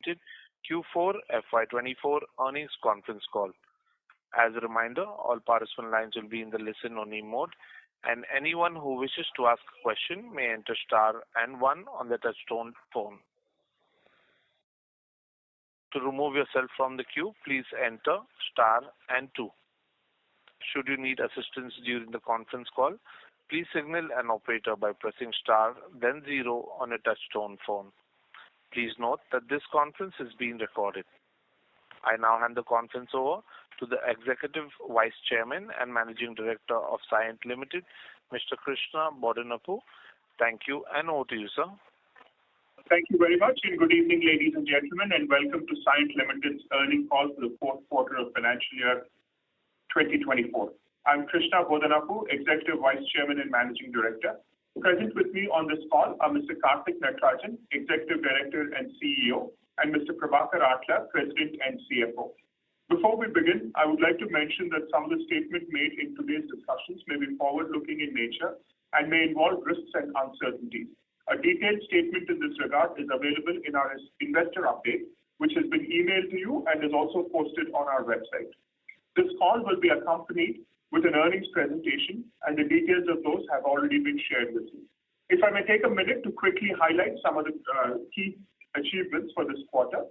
Limited Q4FY24 earnings conference call. As a reminder, all participant lines will be in the listen-only mode, and anyone who wishes to ask a question may enter star and one on the touchtone phone. To remove yourself from the queue, please enter star and two. Should you need assistance during the conference call, please signal an operator by pressing star, then zero on a touchtone phone. Please note that this conference is being recorded. I now hand the conference over to the Executive Vice Chairman and Managing Director of Cyient Limited, Mr. Krishna Bodanapu. Thank you, and over to you, sir. Thank you very much, and good evening, ladies and gentlemen, and welcome to Cyient Limited's earnings call for the fourth quarter of financial year 2024. I'm Krishna Bodanapu, Executive Vice Chairman and Managing Director. Present with me on this call are Mr. Karthik Natarajan, Executive Director and CEO, and Mr. Prabhakar Atla, President and CFO. Before we begin, I would like to mention that some of the statements made in today's discussions may be forward-looking in nature and may involve risks and uncertainties. A detailed statement in this regard is available in our investor update, which has been emailed to you and is also posted on our website. This call will be accompanied with an earnings presentation, and the details of those have already been shared with you. If I may take a minute to quickly highlight some of the key achievements for this quarter.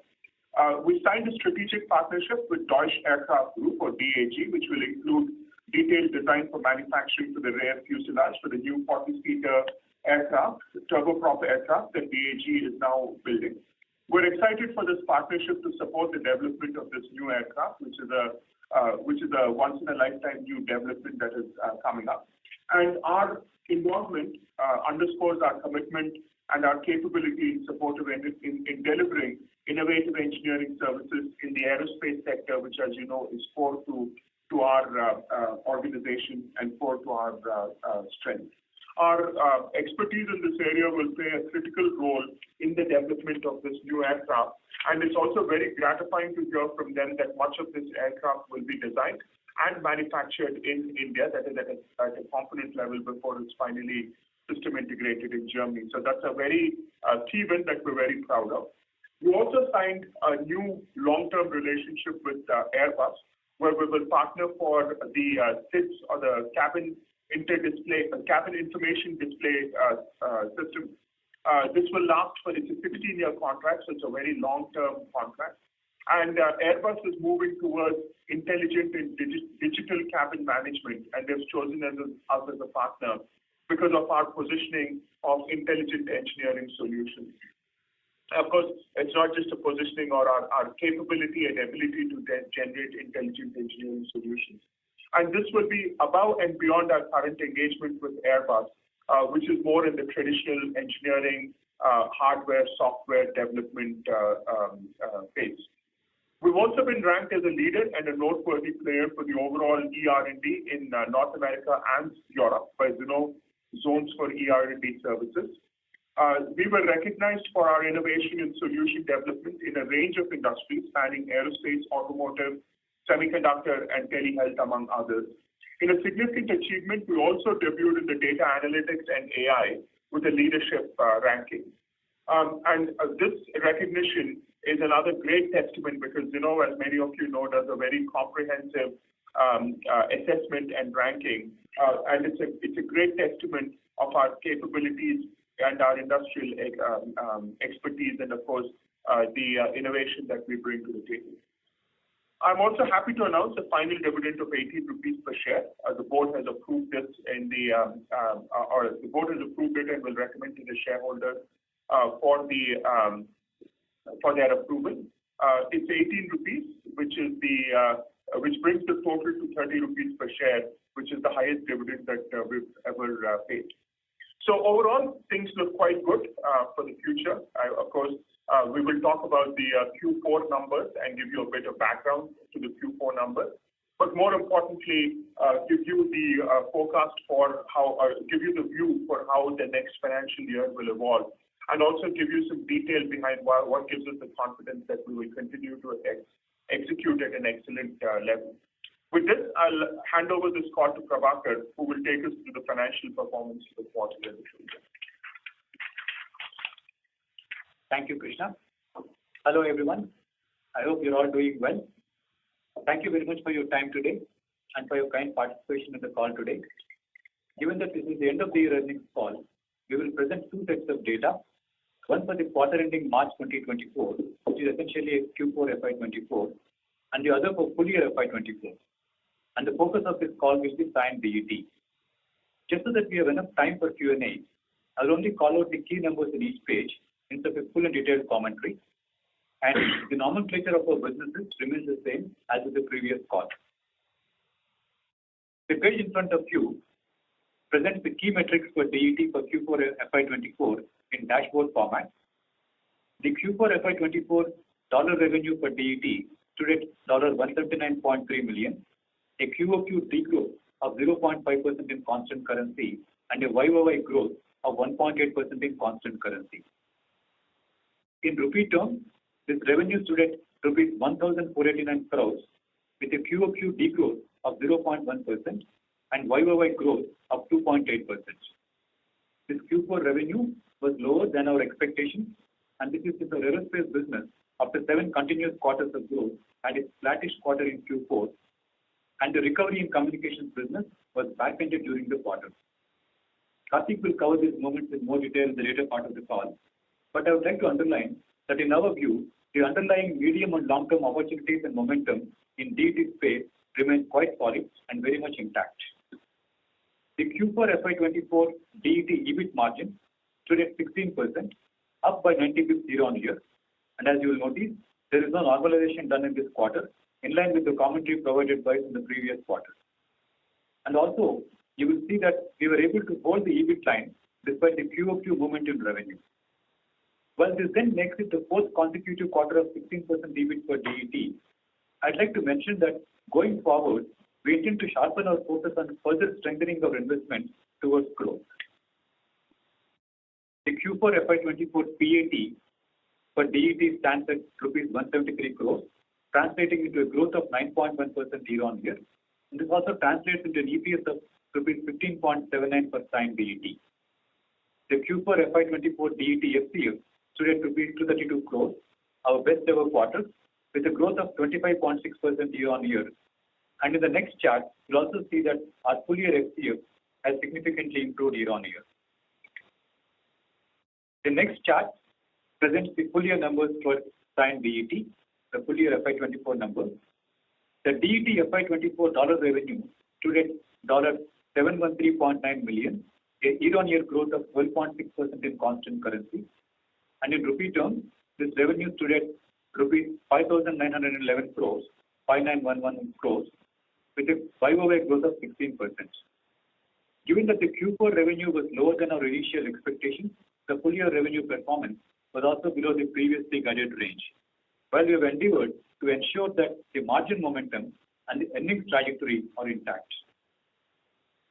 We signed a strategic partnership with Deutsche Aircraft Group, or DAG, which will include detailed design for manufacturing for the rear fuselage for the new 40-seater aircraft, turboprop aircraft that DAG is now building. We're excited for this partnership to support the development of this new aircraft, which is a once-in-a-lifetime new development that is coming up. And our involvement underscores our commitment and our capability in support of in delivering innovative engineering services in the aerospace sector, which, as you know, is core to our organization and core to our strength. Our expertise in this area will play a critical role in the development of this new aircraft, and it's also very gratifying to hear from them that much of this aircraft will be designed and manufactured in India, that is at a component level before it's finally system integrated in Germany. So that's a very key win that we're very proud of. We also signed a new long-term relationship with Airbus, where we will partner for the CIDS, or the cabin information display system. This will last for, it's a 16-year contract, so it's a very long-term contract. And Airbus is moving towards intelligent and digital cabin management, and they've chosen us as a partner because of our positioning of intelligent engineering solutions. Of course, it's not just a positioning or our capability and ability to generate intelligent engineering solutions. And this will be above and beyond our current engagement with Airbus, which is more in the traditional engineering, hardware, software development phase. We've also been ranked as a leader and a noteworthy player for the overall ER&D in North America and Europe by Zones for ER&D Services. We were recognized for our innovation and solution development in a range of industries spanning aerospace, automotive, semiconductor, and telehealth, among others. In a significant achievement, we also debuted in the data analytics and AI with a leadership ranking. And this recognition is another great testament because, as many of you know, does a very comprehensive assessment and ranking. And it's a great testament of our capabilities and our industrial expertise and, of course, the innovation that we bring to the table. I'm also happy to announce the final dividend of 18 rupees per share. The board has approved this the board has approved it and will recommend to the shareholders for their approval. It's 18 rupees, which brings the total to 30 rupees per share, which is the highest dividend that we've ever paid. So overall, things look quite good for the future. Of course, we will talk about the Q4 numbers and give you a bit of background to the Q4 numbers. But more importantly, give you the forecast for give you the view for how the next financial year will evolve, and also give you some detail behind what gives us the confidence that we will continue to execute at an excellent level. With this, I'll hand over this call to Prabhakar, who will take us through the financial performance for the quarter and the full year. Thank you, Krishna. Hello, everyone. I hope you're all doing well. Thank you very much for your time today and for your kind participation in the call today. Given that this is the end of the year earnings call, we will present two sets of data. One for the quarter ending March 2024, which is essentially Q4FY24, and the other for full year FY24. And the focus of this call will be Cyient DET. Just so that we have enough time for Q&A, I'll only call out the key numbers in each page instead of a full and detailed commentary. And the nomenclature of our businesses remains the same as with the previous call. The page in front of you presents the key metrics for DET for Q4 FY24 in dashboard format. The Q4 FY24 dollar revenue for DET stood at $179.3 million, a QOQ degrowth of 0.5% in constant currency and a YOY growth of 1.8% in constant currency. In rupee terms, this revenue stood at rupees 1,489 crores with a QOQ degrowth of 0.1% and YOY growth of 2.8%. This Q4 revenue was lower than our expectations, and this is with our aerospace business after 7 continuous quarters of growth and its flattish quarter in Q4, and the recovery in communications business was back-ended during the quarter. Karthik will cover these moments in more detail in the later part of the call, but I would like to underline that in our view, the underlying medium and long-term opportunities and momentum in DET space remain quite solid and very much intact. The Q4 FY24 DET EBIT margin stood at 16%, up by 90 basis points year-on-year. And as you will notice, there is no normalization done in this quarter, in line with the commentary provided by in the previous quarter. And also, you will see that we were able to hold the EBIT line despite the QOQ movement in revenue. While this then makes it the fourth consecutive quarter of 16% EBIT for DET, I'd like to mention that going forward, we intend to sharpen our focus on further strengthening our investment towards growth. The Q4 FY24 PAT for DET stands at rupees 173 crores, translating into a growth of 9.1% year-on-year. And this also translates into an EPS of rupees 15.79 per Cyient DET. The Q4 FY24 DET FCF stood at rupees 232 crores, our best ever quarter, with a growth of 25.6% year-on-year. And in the next chart, you'll also see that our full year FCF has significantly improved year-on-year. The next chart presents the full year numbers for Cyient DET, the full year FY24 numbers. The DET FY24 dollar revenue stood at $713.9 million, a year-on-year growth of 12.6% in constant currency. And in rupee terms, this revenue stood at rupees 5,911 crores, 5,911 crores, with a YOY growth of 16%. Given that the Q4 revenue was lower than our initial expectations, the full year revenue performance was also below the previously guided range. While we have endeavored to ensure that the margin momentum and the earnings trajectory are intact.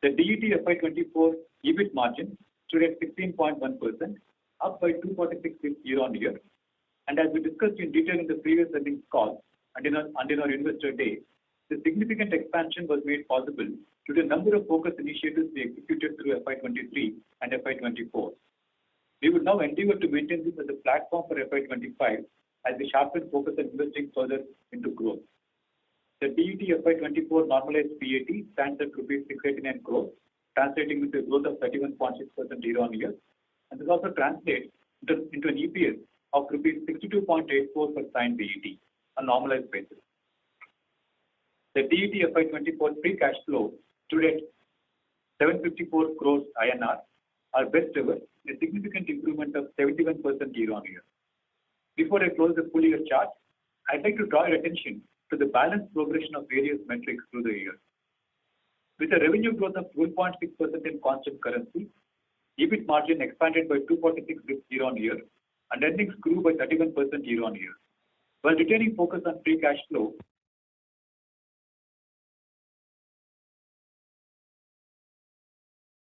The DET FY24 EBIT margin stood at 16.1%, up by 246 basis points year-on-year. And as we discussed in detail in the previous earnings call and in our investor day, the significant expansion was made possible due to a number of focus initiatives we executed through FY23 and FY24. We would now endeavor to maintain this as a platform for FY25 as we sharpen focus and investing further into growth. The DET FY24 normalized PAT stands at rupees 689 crores, translating into a growth of 31.6% year-on-year. And this also translates into an EPS of rupees 62.84 for Cyient DET, a normalized basis. The DET FY24 free cash flow stood at 754 crores INR, our best ever, a significant improvement of 71% year-on-year. Before I close the full year chart, I'd like to draw your attention to the balanced progression of various metrics through the year. With a revenue growth of 12.6% in constant currency, EBIT margin expanded by 246 basis points year-on-year, and earnings grew by 31% year-on-year. While retaining focus on free cash flow,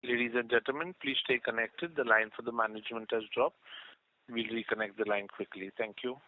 Ladies and gentlemen, please stay connected. The line for the management has dropped. We'll reconnect the line quickly. Thank you.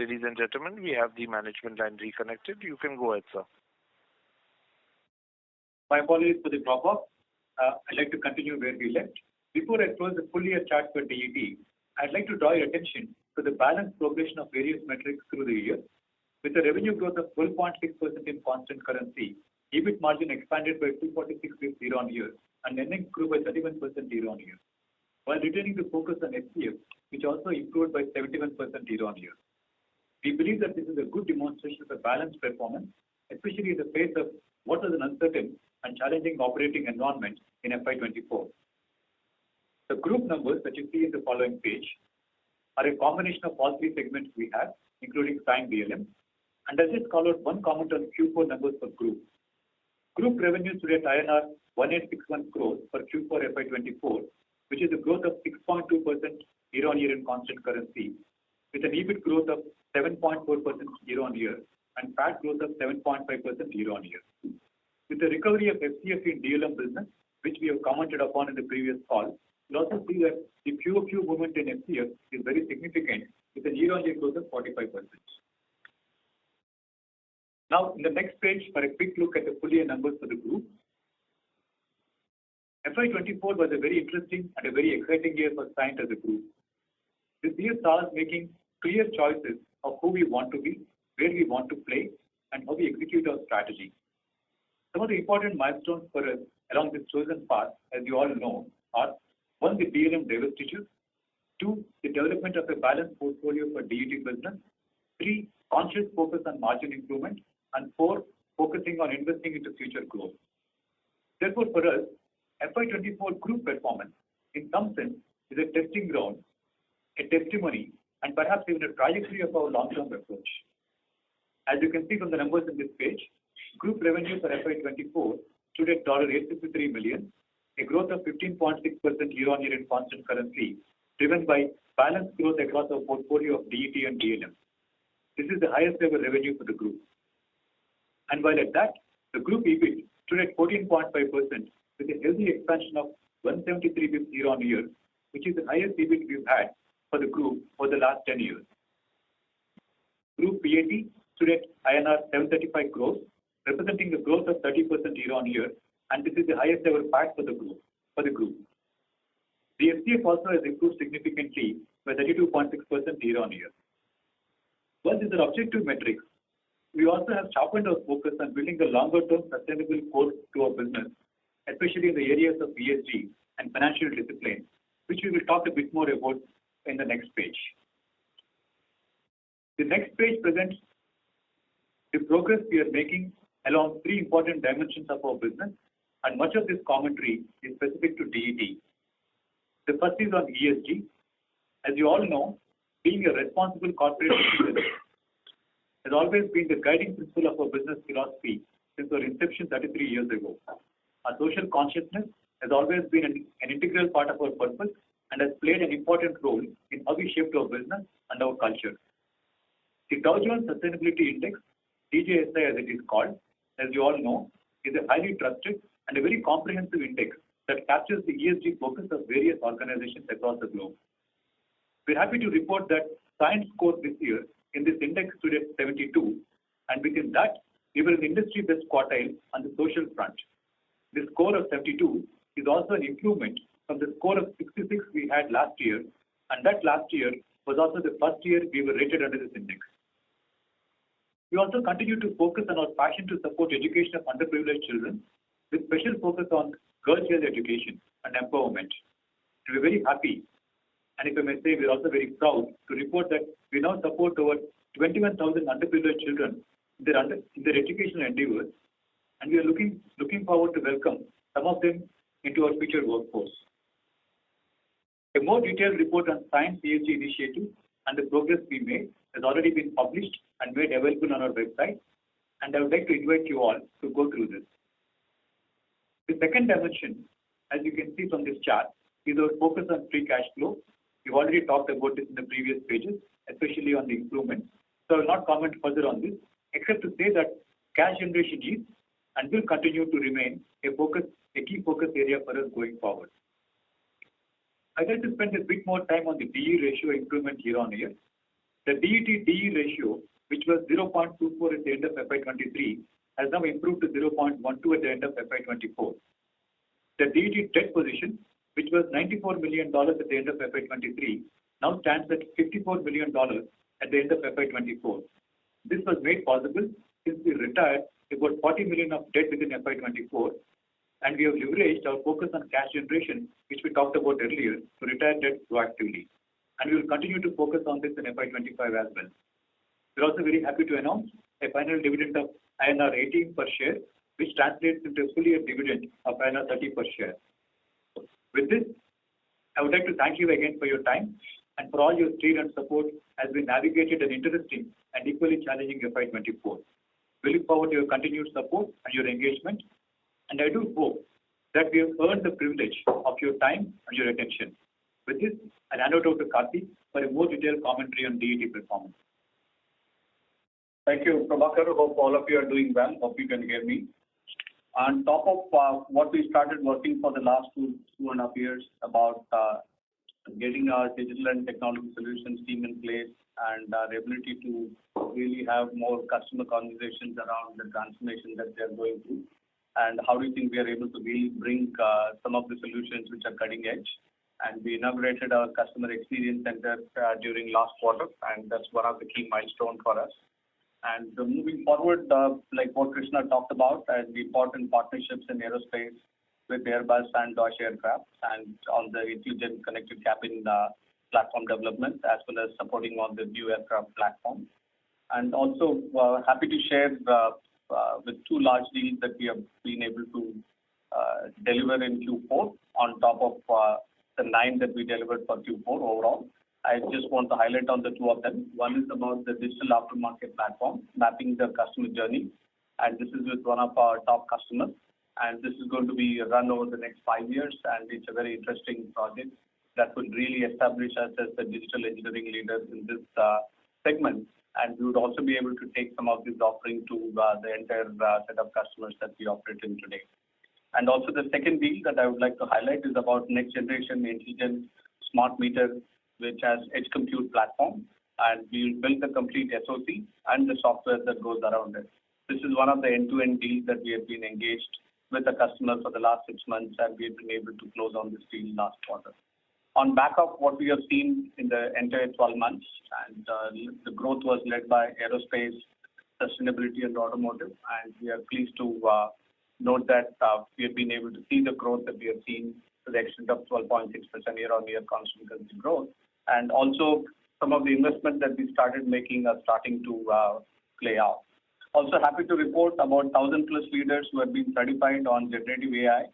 Ladies and gentlemen, we have the management line reconnected. You can go ahead, sir. My apologies for the drop-off. I'd like to continue where we left. Before I close the full year chart for DET, I'd like to draw your attention to the balanced progression of various metrics through the year. With a revenue growth of 12.6% in constant currency, EBIT margin expanded by 246 basis year-on-year, and earnings grew by 31% year-on-year, while retaining the focus on FCF, which also improved by 71% year-on-year. We believe that this is a good demonstration of a balanced performance, especially in the face of what was an uncertain and challenging operating environment in FY24. The group numbers that you see in the following page are a combination of all three segments we have, including Cyient DLM, and I'll just call out one comment on Q4 numbers for group. Group revenues stood at INR 1861 crores for Q4 FY24, which is a growth of 6.2% year-on-year in constant currency, with an EBIT growth of 7.4% year-on-year and PAT growth of 7.5% year-on-year. With the recovery of FCF in DLM business, which we have commented upon in the previous call, you'll also see that the QOQ movement in FCF is very significant, with a year-on-year growth of 45%. Now, in the next page, for a quick look at the full year numbers for the group. FY24 was a very interesting and a very exciting year for Cyient as a group. This year saw us making clear choices of who we want to be, where we want to play, and how we execute our strategy. Some of the important milestones for us along this chosen path, as you all know, are 1, the DLM divestiture, 2, the development of a balanced portfolio for DET business, 3, conscious focus on margin improvement, and 4, focusing on investing into future growth. Therefore, for us, FY24 group performance, in some sense, is a testing ground, a testimony, and perhaps even a trajectory of our long-term approach. As you can see from the numbers in this page, group revenue for FY24 stood at $853 million, a growth of 15.6% year-on-year in constant currency, driven by balanced growth across our portfolio of DET and DLM. This is the highest ever revenue for the group. And while at that, the group EBIT stood at 14.5% with a healthy expansion of 173 basis year-on-year, which is the highest EBIT we've had for the group for the last 10 years. Group PAT stood at INR 735 crores, representing a growth of 30% year-on-year, and this is the highest ever PAT for the group. The FCF also has improved significantly by 32.6% year-on-year. While these are objective metrics, we also have sharpened our focus on building a longer-term sustainable core to our business, especially in the areas of ESG and financial discipline, which we will talk a bit more about in the next page. The next page presents the progress we are making along three important dimensions of our business, and much of this commentary is specific to DET. The first is on ESG. As you all know, being a responsible corporate citizen has always been the guiding principle of our business philosophy since our inception 33 years ago. Our social consciousness has always been an integral part of our purpose and has played an important role in how we shaped our business and our culture. The Dow Jones Sustainability Index, DJSI as it is called, as you all know, is a highly trusted and a very comprehensive index that captures the ESG focus of various organizations across the globe. We're happy to report that Cyient score this year in this index stood at 72, and within that, we were in the industry best quartile on the social front. The score of 72 is also an improvement from the score of 66 we had last year, and that last year was also the first year we were rated under this index. We also continue to focus on our passion to support education of underprivileged children, with special focus on girl child education and empowerment. We're very happy, and if I may say, we're also very proud to report that we now support over 21,000 underprivileged children in their educational endeavors, and we are looking forward to welcome some of them into our future workforce. A more detailed report on Cyient ESG initiatives and the progress we made has already been published and made available on our website, and I would like to invite you all to go through this. The second dimension, as you can see from this chart, is our focus on free cash flow. We've already talked about this in the previous pages, especially on the improvements, so I will not comment further on this, except to say that cash generation is and will continue to remain a key focus area for us going forward. I'd like to spend a bit more time on the DE ratio improvement year on year. The DET-DE ratio, which was 0.24 at the end of FY23, has now improved to 0.12 at the end of FY24. The DET debt position, which was $94 million at the end of FY23, now stands at $54 million at the end of FY24. This was made possible since we retired about $40 million of debt within FY24, and we have leveraged our focus on cash generation, which we talked about earlier, to retire debt proactively. And we will continue to focus on this in FY25 as well. We're also very happy to announce a final dividend of INR 18 per share, which translates into a full year dividend of INR 30 per share. With this, I would like to thank you again for your time and for all your steer and support as we navigated an interesting and equally challenging FY24. We look forward to your continued support and your engagement, and I do hope that we have earned the privilege of your time and your attention. With this, I'll hand it over to Karthik for a more detailed commentary on DET performance. Thank you, Prabhakar. Hope all of you are doing well. Hope you can hear me. On top of what we started working for the last two and a half years about getting our digital and technology solutions team in place and our ability to really have more customer conversations around the transformation that they're going through, and how do you think we are able to really bring some of the solutions which are cutting edge. And we inaugurated our customer experience center during last quarter, and that's one of the key milestones for us. And moving forward, like what Krishna talked about, and the important partnerships in aerospace with Airbus and Deutsche Aircraft, and on the intelligent connected cabin platform development, as well as supporting on the new aircraft platform. And also happy to share with two large deals that we have been able to deliver in Q4 on top of the 9 that we delivered for Q4 overall. I just want to highlight on the two of them. One is about the digital aftermarket platform, mapping the customer journey. And this is with one of our top customers. And this is going to be run over the next 5 years. And it's a very interesting project that will really establish us as the digital engineering leaders in this segment. And we would also be able to take some of this offering to the entire set of customers that we operate in today. And also the second deal that I would like to highlight is about next generation intelligent smart meter, which has edge compute platform, and we will build the complete SoC and the software that goes around it. This is one of the end-to-end deals that we have been engaged with the customer for the last 6 months, and we have been able to close on this deal last quarter. On back of what we have seen in the entire 12 months, and the growth was led by aerospace, sustainability, and automotive, and we are pleased to note that we have been able to see the growth that we have seen to the extent of 12.6% year-on-year constant currency growth. And also, some of the investment that we started making are starting to play out. Also happy to report about 1,000 plus leaders who have been certified on generative AI.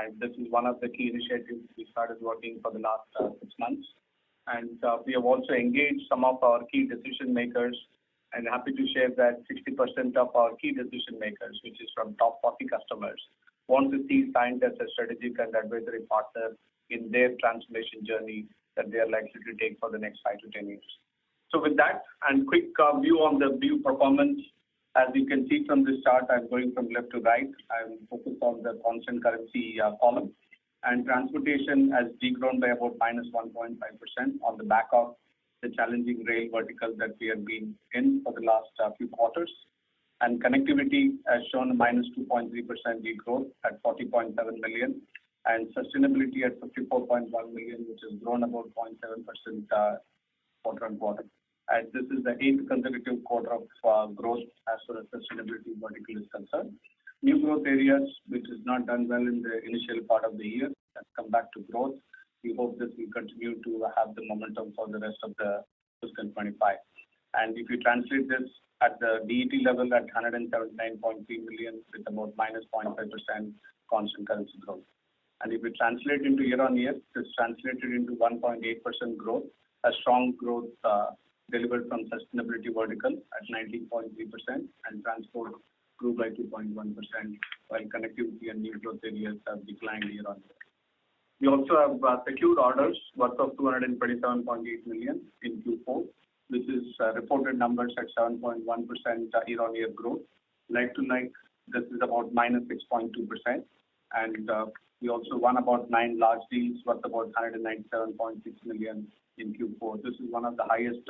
And this is one of the key initiatives we started working for the last 6 months. And we have also engaged some of our key decision makers, and happy to share that 60% of our key decision makers, which is from top 40 customers, want to see Cyient as a strategic and advisory partner in their transformation journey that they are likely to take for the next 5 to 10 years. So with that, and quick view on the view performance, as you can see from this chart, I'm going from left to right. I'm focused on the constant currency column. And transportation has degrown by about minus 1.5% on the back of the challenging rail vertical that we have been in for the last few quarters. And connectivity has shown a minus 2.3% degrowth at 40.7 million. And sustainability at 54.1 million, which has grown about 0.7% quarter on quarter. And this is the 8th consecutive quarter of growth as far as sustainability vertical is concerned. New growth areas, which has not done well in the initial part of the year, has come back to growth. We hope this will continue to have the momentum for the rest of the fiscal 25. And if you translate this at the DET level at 179.3 million with about minus 0.5% constant currency growth. And if we translate into year-on-year, this translated into 1.8% growth, a strong growth delivered from sustainability vertical at 19.3%, and transport grew by 2.1%, while connectivity and new growth areas have declined year-on-year. We also have secured orders worth of 227.8 million in Q4, which is reported numbers at 7.1% year-on-year growth. Like to like, this is about minus 6.2%. And we also won about 9 large deals worth about 197.6 million in Q4. This is one of the highest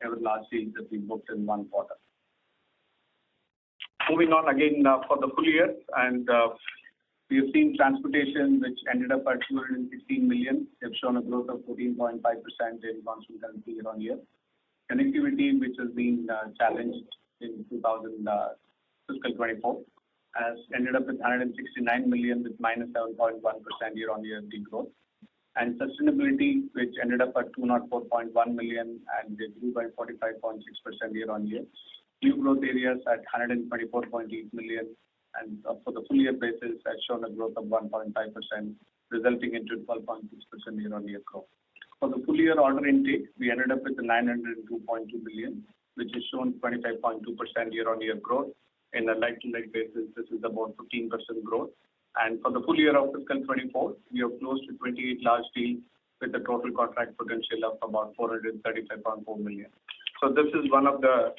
ever large deals that we booked in one quarter. Moving on again for the full year, and we have seen transportation, which ended up at 216 million. They've shown a growth of 14.5% in constant currency year on year. Connectivity, which has been challenged in fiscal 24, has ended up with 169 million with minus 7.1% year on year degrowth. And sustainability, which ended up at 204.1 million, and they grew by 45.6% year on year. New growth areas at 124.8 million, and for the full year basis has shown a growth of 1.5%, resulting into 12.6% year on year growth. For the full year order intake, we ended up with 902.2 billion, which has shown 25.2% year on year growth. In a like-to-like basis, this is about 15% growth. And for the full year of fiscal 24, we have close to 28 large deals with a total contract potential of about 435.4 million. So this is one of the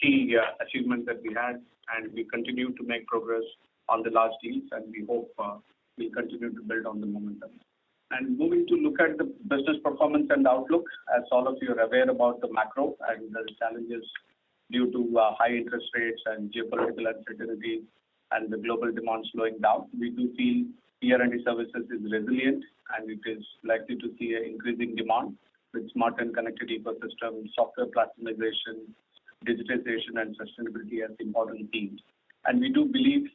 key achievements that we had, and we continue to make progress on the large deals, and we hope we'll continue to build on the momentum. And moving to look at the business performance and outlook, as all of you are aware about the macro and the challenges due to high interest rates and geopolitical uncertainty and the global demand slowing down, we do feel ER&D services is resilient, and it is likely to see an increasing demand with smart and connected ecosystems, software platformization, digitization, and sustainability as important themes. And we do believe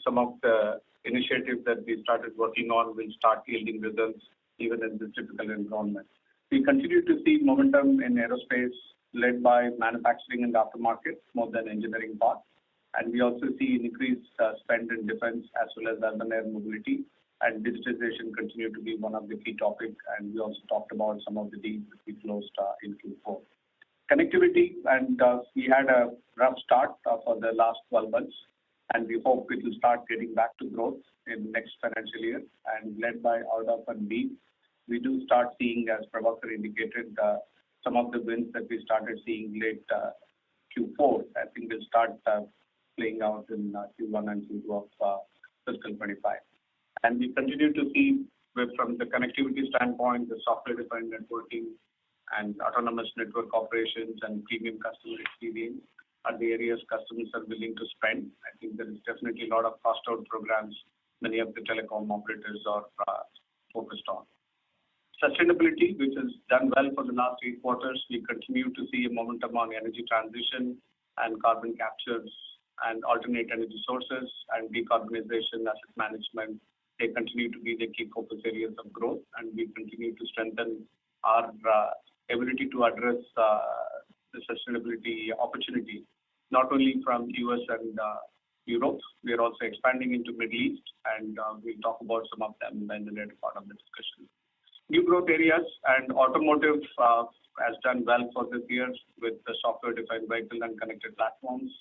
some of the initiatives that we started working on will start yielding results even in this difficult environment. We continue to see momentum in aerospace led by manufacturing and aftermarket more than engineering part. And we also see an increased spend in defense as well as urban air mobility, and digitization continue to be one of the key topics. And we also talked about some of the deals that we closed in Q4. Connectivity, and we had a rough start for the last 12 months, and we hope it will start getting back to growth in next financial year. And led by RDOF and B, we do start seeing, as Prabhakar indicated, some of the wins that we started seeing late Q4, I think will start playing out in Q1 and Q2 of fiscal 25. And we continue to see, from the connectivity standpoint, the software-defined networking and autonomous network operations and premium customer experience are the areas customers are willing to spend. I think there is definitely a lot of cost-out programs many of the telecom operators are focused on. Sustainability, which has done well for the last 8 quarters, we continue to see a momentum on energy transition and carbon capture and alternate energy sources and decarbonization, asset management. They continue to be the key focus areas of growth, and we continue to strengthen our ability to address the sustainability opportunity, not only from US and Europe. We are also expanding into Middle East, and we'll talk about some of them in the later part of the discussion. New growth areas, and automotive has done well for this year with the software-defined vehicle and connected platforms,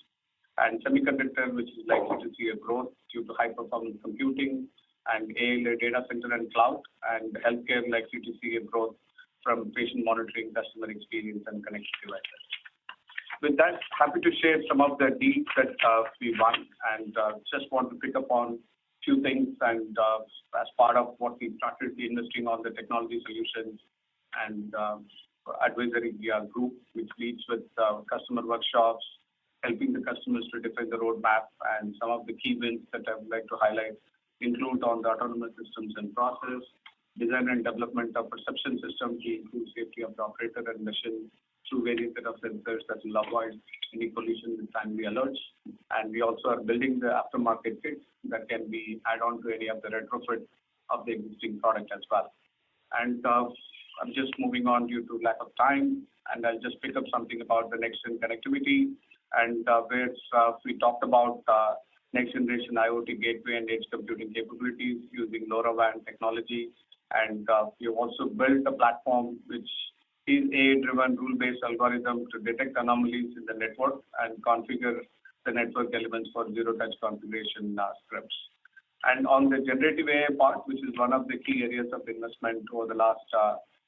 and semiconductor, which is likely to see a growth due to high-performance computing and AI data center and cloud, and healthcare likely to see a growth from patient monitoring, customer experience, and connected devices. With that, happy to share some of the deals that we won, and just want to pick up on few things. And as part of what we started investing on the technology solutions and advisory group, which leads with customer workshops, helping the customers to define the roadmap. And some of the key wins that I would like to highlight include on the autonomous systems and process, design and development of perception systems to improve safety of the operator and mission through various set of sensors that will avoid any collision with timely alerts. And we also are building the aftermarket kits that can be add on to any of the retrofit of the existing product as well. And I'm just moving on due to lack of time, and I'll just pick up something about the next-gen connectivity, and where we talked about next-generation IoT gateway and edge computing capabilities using LoRaWAN technology. And we have also built a platform which is AI-driven rule-based algorithm to detect anomalies in the network and configure the network elements for zero-touch configuration scripts. And on the generative AI part, which is one of the key areas of investment over the last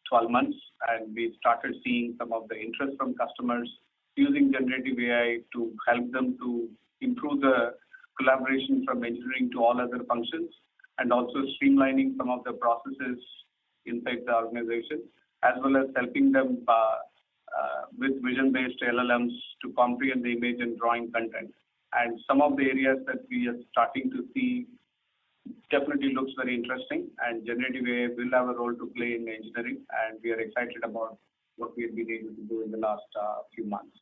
12 months, and we started seeing some of the interest from customers using generative AI to help them to improve the collaboration from engineering to all other functions, and also streamlining some of the processes inside the organization, as well as helping them with vision-based LLMs to comprehend the image and drawing content. And some of the areas that we are starting to see definitely looks very interesting, and generative AI will have a role to play in engineering, and we are excited about what we have been able to do in the last few months.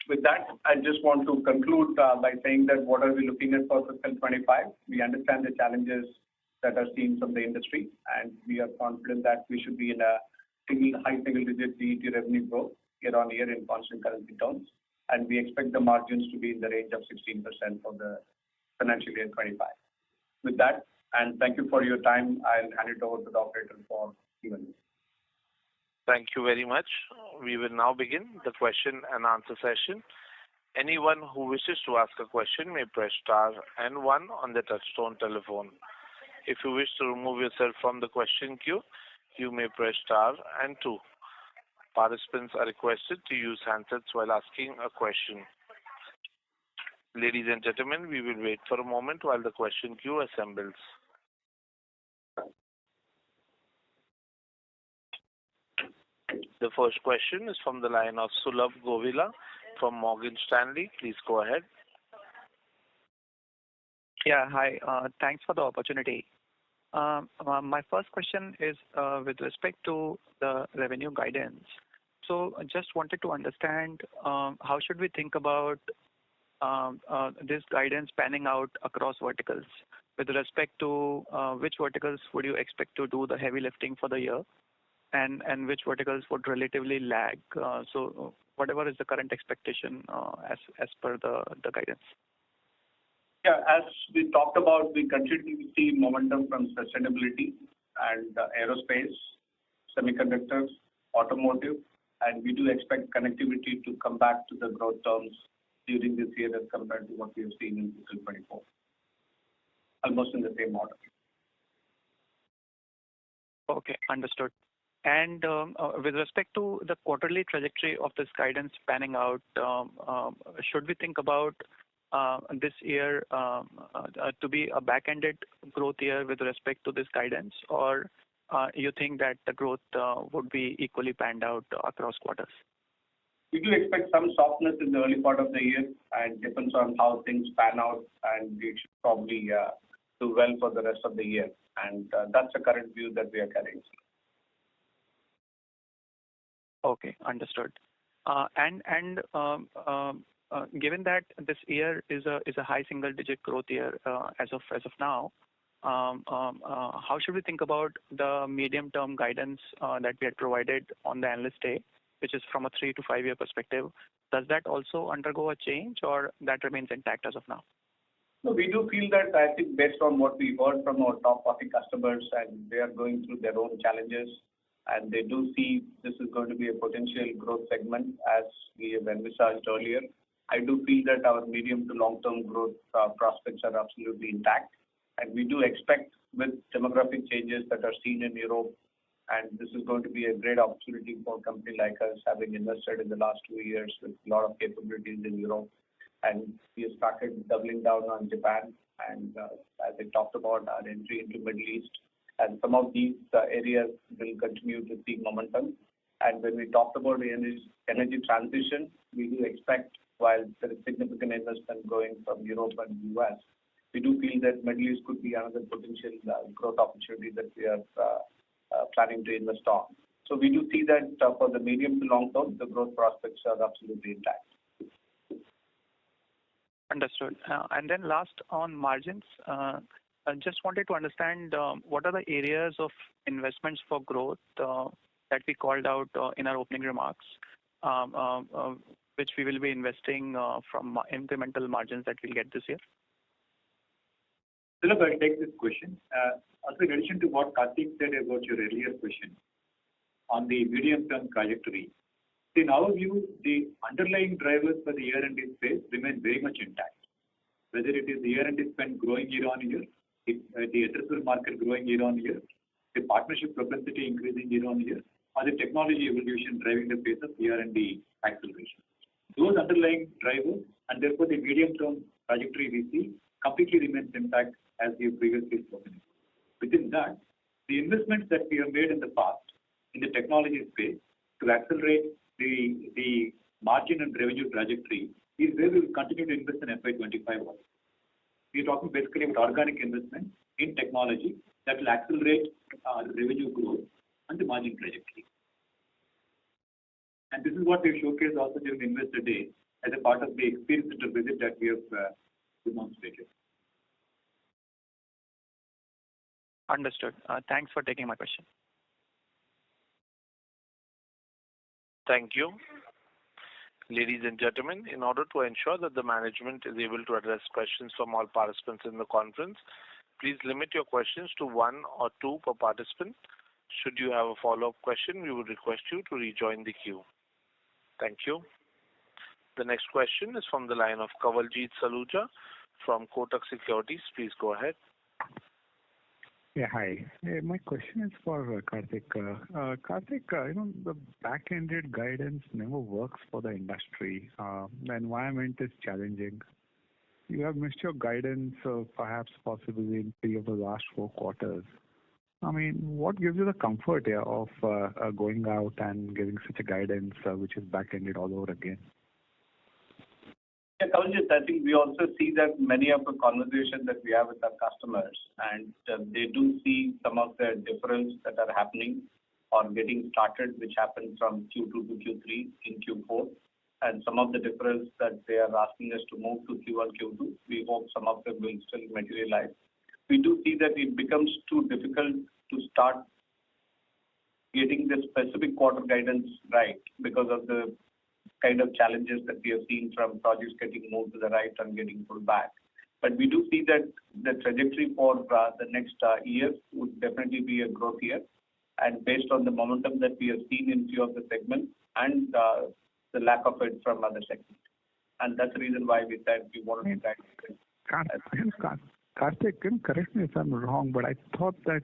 With that, I just want to conclude by saying that what are we looking at for fiscal 25? We understand the challenges that are seen from the industry, and we are confident that we should be in a high single-digit DET revenue growth year-on-year in constant currency terms, and we expect the margins to be in the range of 16% for the financial year 25. With that, and thank you for your time, I'll hand it over to the operator for Q&A. Thank you very much. We will now begin the question and answer session. Anyone who wishes to ask a question may press star and one on the touchtone telephone. If you wish to remove yourself from the question queue, you may press star and two. Participants are requested to use handsets while asking a question. Ladies and gentlemen, we will wait for a moment while the question queue assembles. The first question is from the line of Sulabh Govila from Morgan Stanley. Please go ahead. Yeah, hi. Thanks for the opportunity. My first question is with respect to the revenue guidance. So I just wanted to understand how should we think about this guidance panning out across verticals? With respect to which verticals would you expect to do the heavy lifting for the year? And which verticals would relatively lag? So whatever is the current expectation as per the guidance? Yeah, as we talked about, we continue to see momentum from sustainability and aerospace, semiconductors, automotive, and we do expect connectivity to come back to the growth terms during this year as compared to what we have seen in fiscal 24, almost in the same order. Okay, understood. And with respect to the quarterly trajectory of this guidance panning out, should we think about this year to be a back-ended growth year with respect to this guidance, or you think that the growth would be equally panned out across quarters? We do expect some softness in the early part of the year, and depends on how things pan out, and we should probably do well for the rest of the year. And that's the current view that we are carrying. Okay, understood. Given that this year is a high single-digit growth year as of now, how should we think about the medium-term guidance that we had provided on the Analyst Day, which is from a 3 to 5 year perspective? Does that also undergo a change, or that remains intact as of now? No, we do feel that, I think, based on what we heard from our top 40 customers, and they are going through their own challenges, and they do see this is going to be a potential growth segment as we have envisaged earlier. I do feel that our medium to long-term growth prospects are absolutely intact, and we do expect with demographic changes that are seen in Europe, and this is going to be a great opportunity for a company like us, having invested in the last 2 years with a lot of capabilities in Europe, and we have started doubling down on Japan, and as I talked about, our entry into Middle East, and some of these areas will continue to see momentum. And when we talked about the energy transition, we do expect, while there is significant investment going from Europe and the US, we do feel that Middle East could be another potential growth opportunity that we are planning to invest on. So we do see that for the medium to long term, the growth prospects are absolutely intact. Understood. And then last on margins, I just wanted to understand what are the areas of investments for growth that we called out in our opening remarks, which we will be investing from incremental margins that we'll get this year? Sulabh, I'll take this question. Also, in addition to what Karthik said about your earlier question on the medium-term trajectory, in our view, the underlying drivers for the year-end space remain very much intact. Whether it is the year-end spend growing year-on-year, the addressable market growing year-on-year, the partnership propensity increasing year-on-year, or the technology evolution driving the pace of year-end acceleration. Those underlying drivers, and therefore the medium-term trajectory we see, completely remains intact as we have previously spoken. Within that, the investments that we have made in the past in the technology space to accelerate the margin and revenue trajectory is where we will continue to invest in FY25. We are talking basically about organic investment in technology that will accelerate the revenue growth and the margin trajectory. And this is what we showcased also during the Investor Day as a part of the experience center visit that we have demonstrated. Understood. Thanks for taking my question. Thank you. Ladies and gentlemen, in order to ensure that the management is able to address questions from all participants in the conference, please limit your questions to 1 or 2 per participant. Should you have a follow-up question, we would request you to rejoin the queue. Thank you. The next question is from the line of Kawaljeet Saluja from Kotak Securities. Please go ahead. Yeah, hi. My question is for Karthik. Karthik, the back-ended guidance never works for the industry. The environment is challenging. You have missed your guidance, perhaps possibly in 3 of the last 4 quarters. I mean, what gives you the comfort here of going out and giving such a guidance which is back-ended all over again? Yeah, Kawaljeet, I think we also see that many of the conversations that we have with our customers, and they do see some of the difference that are happening or getting started, which happened from Q2 to Q3 in Q4. And some of the difference that they are asking us to move to Q1, Q2, we hope some of them will still materialize. We do see that it becomes too difficult to start getting the specific quarter guidance right because of the kind of challenges that we have seen from projects getting moved to the right and getting pulled back. But we do see that the trajectory for the next year would definitely be a growth year. And based on the momentum that we have seen in few of the segments and the lack of it from other segments. And that's the reason why we said we wanted to guide. Karthik, correct me if I'm wrong, but I thought that,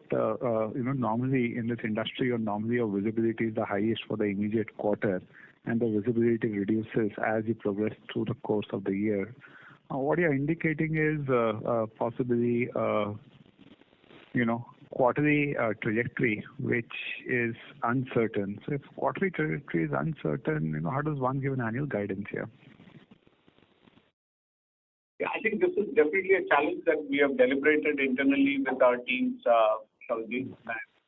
normally in this industry or normally your visibility is the highest for the immediate quarter and the visibility reduces as you progress through the course of the year. What you're indicating is possibly, quarterly trajectory, which is uncertain. So if quarterly trajectory is uncertain, how does one give an annual guidance here? Yeah, I think this is definitely a challenge that we have deliberated internally with our teams, Kawaljeet.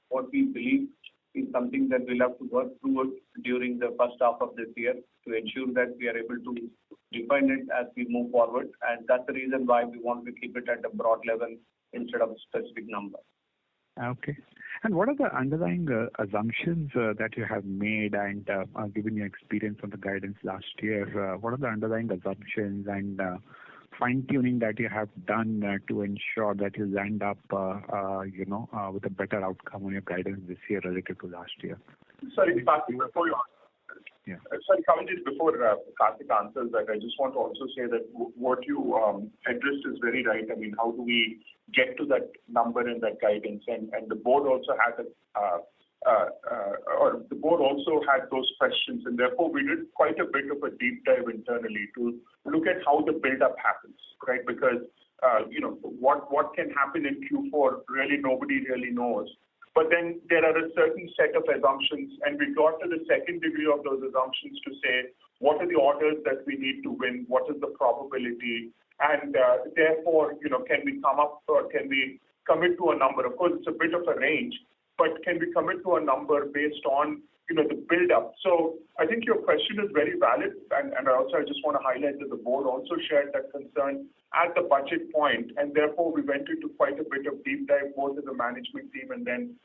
What we believe is something that we'll have to work towards during the first half of this year to ensure that we are able to define it as we move forward. And that's the reason why we want to keep it at a broad level instead of a specific number. Okay. And what are the underlying assumptions that you have made and given your experience on the guidance last year? What are the underlying assumptions and fine-tuning that you have done to ensure that you land up, with a better outcome on your guidance this year relative to last year? Sorry, Karthik, before you answer. Yeah. Sorry, Kawaljeet, before Karthik answers that, I just want to also say that what you addressed is very right. I mean, how do we get to that number and that guidance? And the board also had the board also had those questions, and therefore we did quite a bit of a deep dive internally to look at how the build-up happens, right? Because what can happen in Q4, really nobody really knows. But then there are a certain set of assumptions, and we got to the second degree of those assumptions to say, what are the orders that we need to win? What is the probability? And therefore, can we come up or can we commit to a number? Of course, it's a bit of a range, but can we commit to a number based on, the build-up? So I think your question is very valid, and also I just want to highlight that the board also shared that concern at the budget point, and therefore we went into quite a bit of deep dive both as a management team and then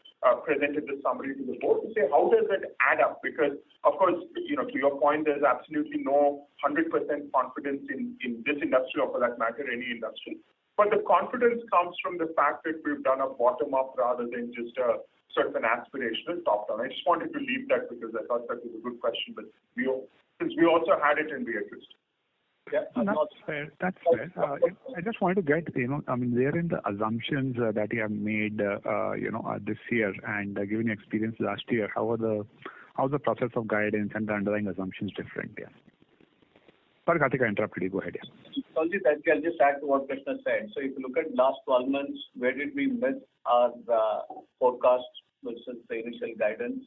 presented the summary to the board to say how does it add up? Because of course, to your point, there's absolutely no 100% confidence in this industry or for that matter any industry. But the confidence comes from the fact that we've done a bottom-up rather than just a sort of an aspirational top-down. I just wanted to leave that because I thought that was a good question, but since we also had it and we addressed it. Yeah, that's fair. That's fair. I just wanted to get, where in the assumptions that you have made, this year and given your experience last year, how's the process of guidance and the underlying assumptions different? Yeah. Sorry, Karthik, I interrupted you. Go ahead. Yeah. I'll just add to what Krishna said. So if you look at last 12 months, where did we miss our forecast versus the initial guidance?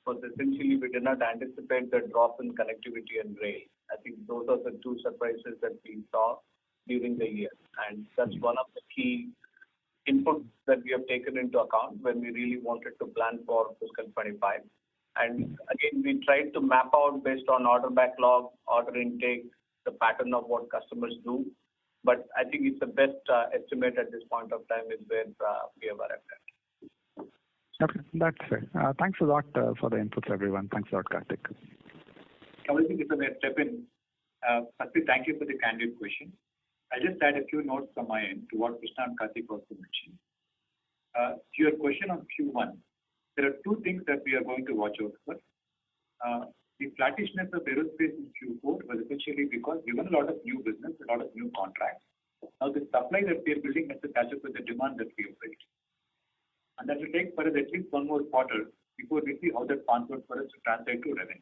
was essentially we did not anticipate the drop in connectivity and rail. I think those are the two surprises that we saw during the year. And that's one of the key inputs that we have taken into account when we really wanted to plan for fiscal 25. And again, we tried to map out based on order backlog, order intake, the pattern of what customers do. But I think it's the best estimate at this point of time is where we have arrived at. Okay, that's fair. Thanks a lot for the inputs, everyone. Thanks a lot, Karthik. Kawalji, if I may step in. Firstly, thank you for the candid question. I'll just add a few notes from my end to what Krishna and Karthik also mentioned. To your question on Q1, there are two things that we are going to watch out for. The flattishness of aerospace in Q4 was essentially because we won a lot of new business, a lot of new contracts. Now the supply that we are building has to catch up with the demand that we have built. And that will take for us at least one more quarter before we see how that pans out for us to translate to revenue.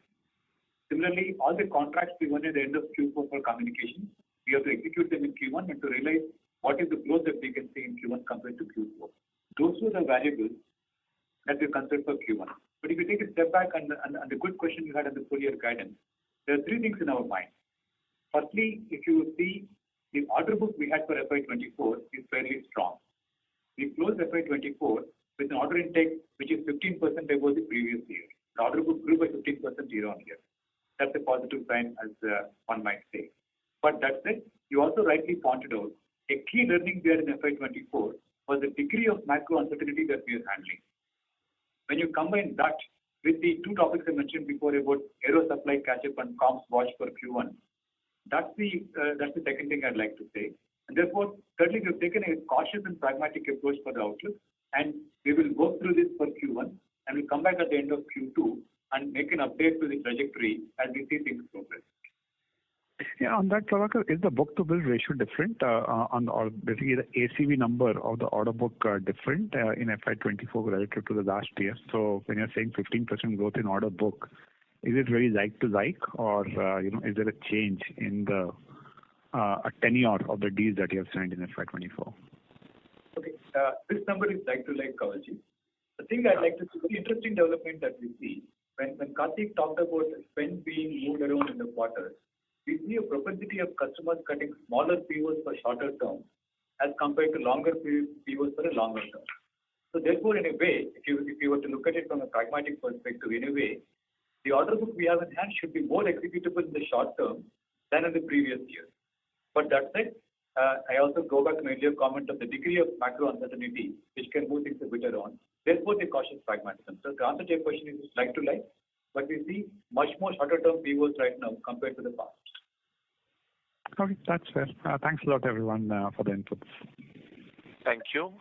Similarly, all the contracts we won at the end of Q4 for communications, we have to execute them in Q1 and to realize what is the growth that we can see in Q1 compared to Q4. Those were the variables that we considered for Q1. But if you take a step back and the good question you had on the full year guidance, there are three things in our mind. Firstly, if you see the order book we had for FY24 is fairly strong. We closed FY24 with an order intake which is 15% above the previous year. The order book grew by 15% year on year. That's a positive sign, as one might say. But that said, you also rightly pointed out a key learning there in FY24 was the degree of macro uncertainty that we are handling. When you combine that with the two topics I mentioned before about aero supply catch-up and comms watch for Q1, that's the second thing I'd like to say. And therefore, thirdly, we've taken a cautious and pragmatic approach for the outlook, and we will go through this for Q1, and we'll come back at the end of Q2 and make an update to the trajectory as we see things progress. Yeah, on that, Prabhakar, is the book-to-bill ratio different or basically the ACV number of the order book different in FY24 relative to the last year? So when you're saying 15% growth in order book, is it very like to like, or is there a change in the tenure of the deals that you have signed in FY24? Okay, this number is like to like, Kawalji. The thing I'd like to see, the interesting development that we see when Karthik talked about spend being moved around in the quarter. We see a propensity of customers cutting smaller POs for shorter term as compared to longer POs for a longer term. So therefore, in a way, if you were to look at it from a pragmatic perspective, in a way, the order book we have in hand should be more executable in the short term than in the previous year. But that said, I also go back to my earlier comment of the degree of macro uncertainty which can move things a bit around. Therefore, the cautious pragmatism. So the answer to your question is like to like, but we see much more shorter term POs right now compared to the past. Okay, that's fair. Thanks a lot, everyone, for the inputs. Thank you.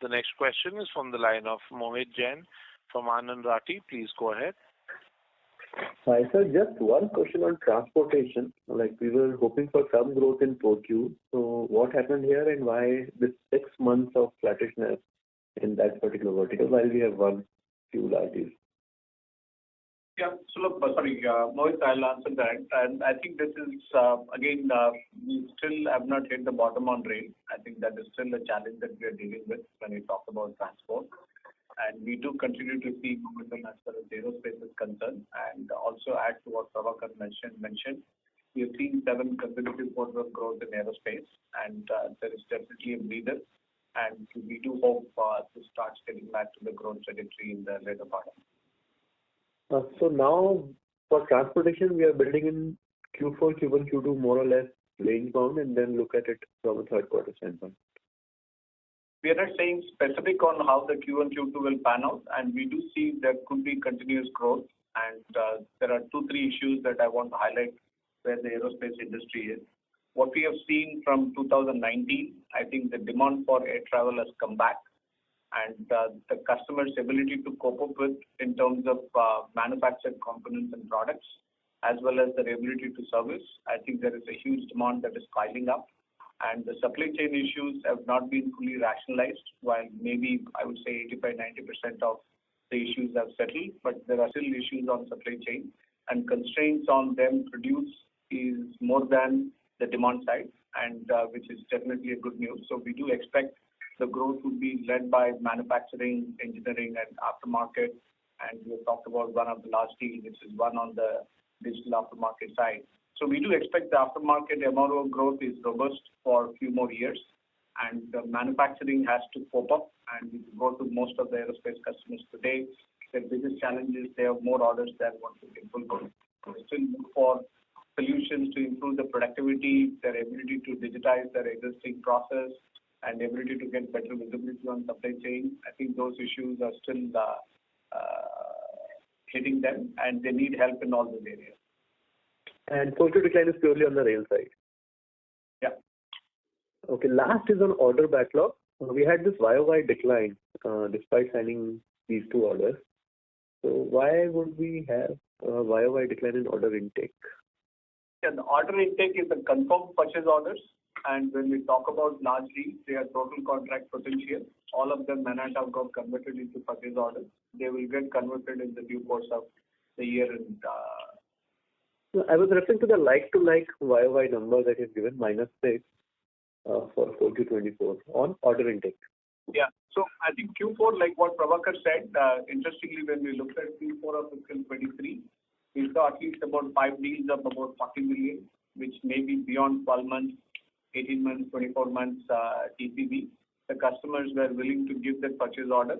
The next question is from the line of Mohit Jain from Anand Rathi. Please go ahead. Hi, sir. Just one question on transportation. Like we were hoping for some growth in 4Q. So what happened here and why this 6 months of flattishness in that particular vertical while we have won few large deals? Yeah, so look, Mohit, I'll answer that. And I think this is, again, we still have not hit the bottom on rail. I think that is still a challenge that we are dealing with when we talk about transport. And we do continue to see momentum as far as aerospace is concerned. And also add to what Prabhakar mentioned, we have seen 7 consecutive quarters of growth in aerospace. And there is definitely a breather. And we do hope to start getting back to the growth trajectory in the later part of it. So now for transportation, we are building in Q4, Q1, Q2 more or less range bound and then look at it from a third quarter standpoint. We are not saying specific on how the Q1, Q2 will pan out, and we do see there could be continuous growth. And there are 2-3 issues that I want to highlight where the aerospace industry is. What we have seen from 2019, I think the demand for air travel has come back. And the customer's ability to cope up with in terms of manufactured components and products, as well as their ability to service. I think there is a huge demand that is piling up. And the supply chain issues have not been fully rationalized, while maybe I would say 85-90% of the issues have settled, but there are still issues on supply chain. And constraints on them produce is more than the demand side, and which is definitely a good news. So we do expect the growth would be led by manufacturing, engineering, and aftermarket, and we have talked about one of the large deals, which is one on the digital aftermarket side. So we do expect the aftermarket MRO growth is robust for a few more years, and the manufacturing has to cope up. And we go to most of the aerospace customers today. Their biggest challenge is they have more orders than what they can fulfill. They still look for solutions to improve the productivity, their ability to digitize their existing process, and ability to get better visibility on supply chain. I think those issues are still hitting them, and they need help in all those areas. And Q2 decline is purely on the rail side. Yeah. Okay. Last is on order backlog. We had this YOY decline despite signing these two orders. So why would we have a YOY decline in order intake? Yeah, the order intake is the confirmed purchase orders, and when we talk about large deals, they are total contract potential. All of them may not have got converted into purchase orders. They will get converted in the due course of the year. And I was referring to the like-to-like YOY number that is given, -6 for Q4 on order intake. Yeah. So I think Q4, like what Prabhakar said, interestingly, when we looked at Q4 of fiscal 23, we saw at least about 5 deals of about 40 million, which may be beyond 12 months, 18 months, 24 months TCV. The customers were willing to give that purchase order,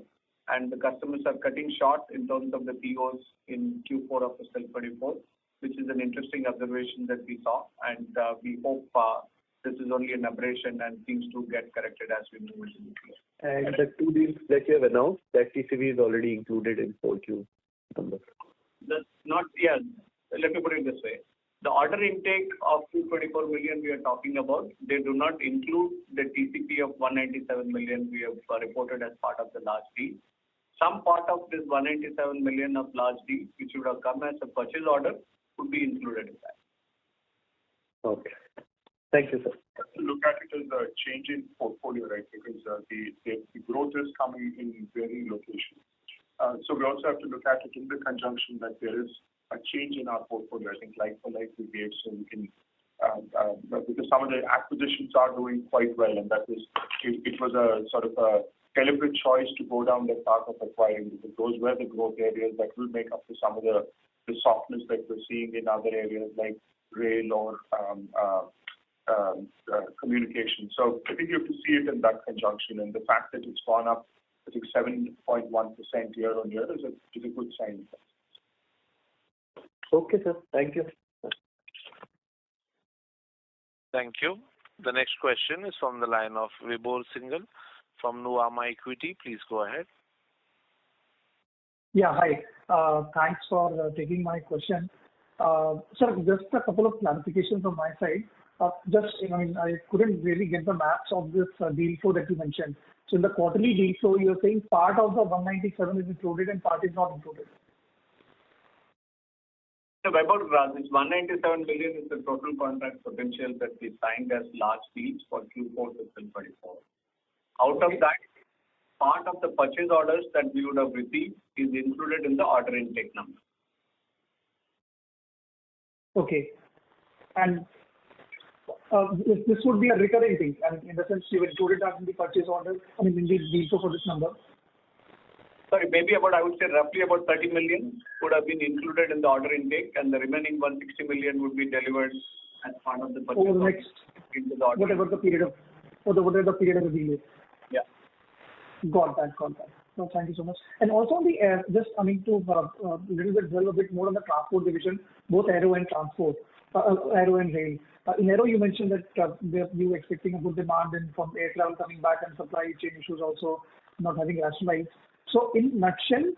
and the customers are cutting short in terms of the POs in Q4 of fiscal 24, which is an interesting observation that we saw. And we hope this is only an aberration and things to get corrected as we move into the year. And the 2 deals that you have announced, that TCV is already included in 4Q number. That's not, yeah, let me put it this way. The order intake of 224 million we are talking about, they do not include the TCP of 197 million we have reported as part of the large deal. Some part of this 197 million of large deal, which would have come as a purchase order, would be included in that. Okay. Thank you, sir. Look at it as a change in portfolio, right? Because the growth is coming in varying locations. So we also have to look at it in the conjunction that there is a change in our portfolio. I think like for like we gave, so we can because some of the acquisitions are doing quite well, and that was it was a sort of a deliberate choice to go down the path of acquiring, because those were the growth areas that will make up for some of the softness that we're seeing in other areas like rail or communication. So I think you have to see it in that conjunction, and the fact that it's gone up, I think 7.1% year on year is a good sign. Okay, sir. Thank you. Thank you. The next question is from the line of Vibhor Singhal from Nuvama Equity. Please go ahead. Yeah, hi. Thanks for taking my question. Sir, just a couple of clarifications from my side. I couldn't really get the maths of this deal flow that you mentioned. So in the quarterly deal flow, you're saying part of the 197 is included and part is not included. So about this 197 million is the total contract potential that we signed as large deals for Q4 fiscal 24. Out of that, part of the purchase orders that we would have received is included in the order intake number. Okay. And this would be a recurring thing, and in the sense you included that in the purchase order, in the deal flow for this number? Sorry, maybe about, I would say roughly about 30 million would have been included in the order intake, and the remaining 160 million would be delivered as part of the purchase over the next, into the order. Whatever the period of the deal is. Yeah. Got that. No, thank you so much. And also on the air, just coming to little bit dwell a bit more on the transport division, both aero and transport, aero and rail. In aero, you mentioned that you were expecting a good demand from air travel coming back and supply chain issues also not having rationalized. So in nutshell,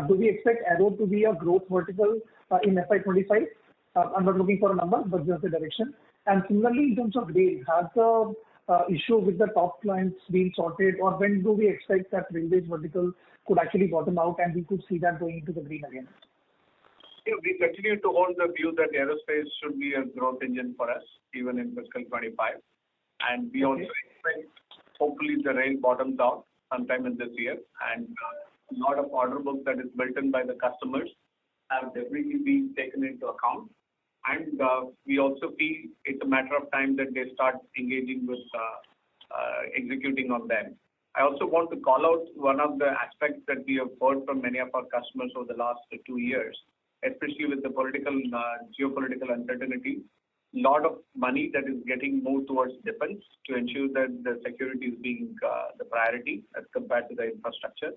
do we expect aero to be a growth vertical in FY25? I'm not looking for a number, but just the direction. And similarly, in terms of rail, has the issue with the top clients been sorted, or when do we expect that railways vertical could actually bottom out and we could see that going into the green again? Yeah, we continue to hold the view that aerospace should be a growth engine for us, even in fiscal 25. And we also expect, hopefully, the rail bottoms out sometime in this year. And a lot of order book that is built in by the customers have definitely been taken into account. And we also feel it's a matter of time that they start engaging with executing on them. I also want to call out one of the aspects that we have heard from many of our customers over the last 2 years, especially with the geopolitical uncertainty. A lot of money that is getting moved towards defense to ensure that the security is being the priority as compared to the infrastructure.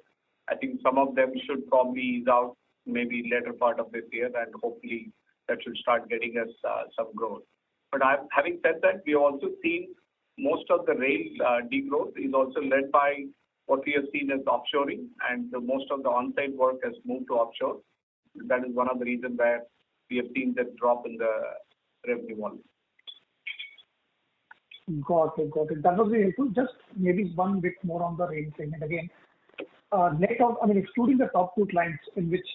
I think some of them should probably ease out maybe later part of this year, and hopefully that should start getting us some growth. But having said that, we have also seen most of the rail degrowth is also led by what we have seen as offshoring, and most of the on-site work has moved to offshore. That is one of the reasons where we have seen that drop in the revenue volume. Got it. That was very helpful. Just maybe one bit more on the rail segment again. Net of, excluding the top 2 clients in which,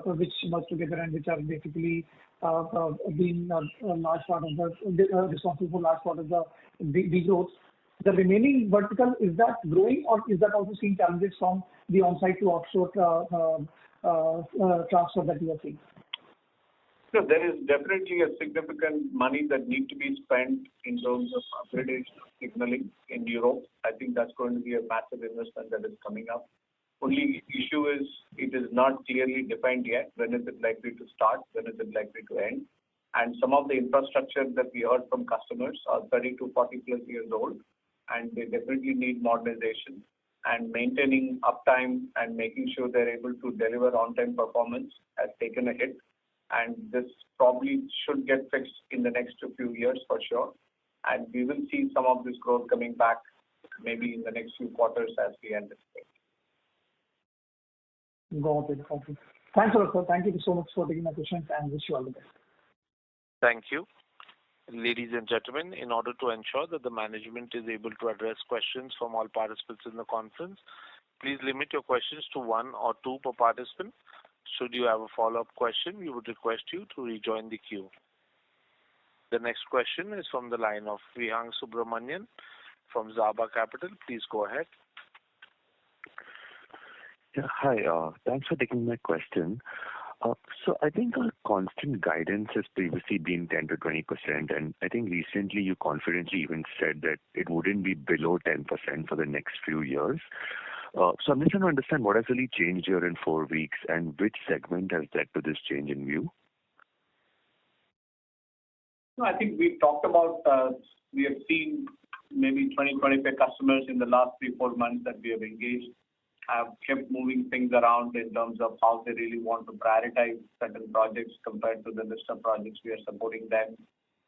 which merged together and which are basically being a large part of the responsible for large part of the degrowth. The remaining vertical, is that growing, or is that also seeing challenges from the on-site to offshore transfer that you are seeing? So there is definitely a significant money that needs to be spent in terms of upgradation of signaling in Europe. I think that's going to be a massive investment that is coming up. Only issue is it is not clearly defined yet. When is it likely to start? When is it likely to end? And some of the infrastructure that we heard from customers are 30 to 40 plus years old, and they definitely need modernization. And maintaining uptime and making sure they're able to deliver on-time performance has taken a hit. And this probably should get fixed in the next few years for sure. And we will see some of this growth coming back maybe in the next few quarters as we anticipate. Got it. Thanks a lot, sir. Thank you so much for taking my questions, and wish you all the best. Thank you. Ladies and gentlemen, in order to ensure that the management is able to address questions from all participants in the conference, please limit your questions to 1 or 2 per participant. Should you have a follow-up question, we would request you to rejoin the queue. The next question is from the line of Vihang Subramanian from Zaba Capital. Please go ahead. Yeah, hi. Thanks for taking my question. So I think our constant guidance has previously been 10 to 20%, and I think recently you confidently even said that it wouldn't be below 10% for the next few years. So I'm just trying to understand what has really changed here in 4 weeks, and which segment has led to this change in view? No, I think we talked about, we have seen maybe 20-25 customers in the last 3-4 months that we have engaged, have kept moving things around in terms of how they really want to prioritize certain projects compared to the list of projects we are supporting them,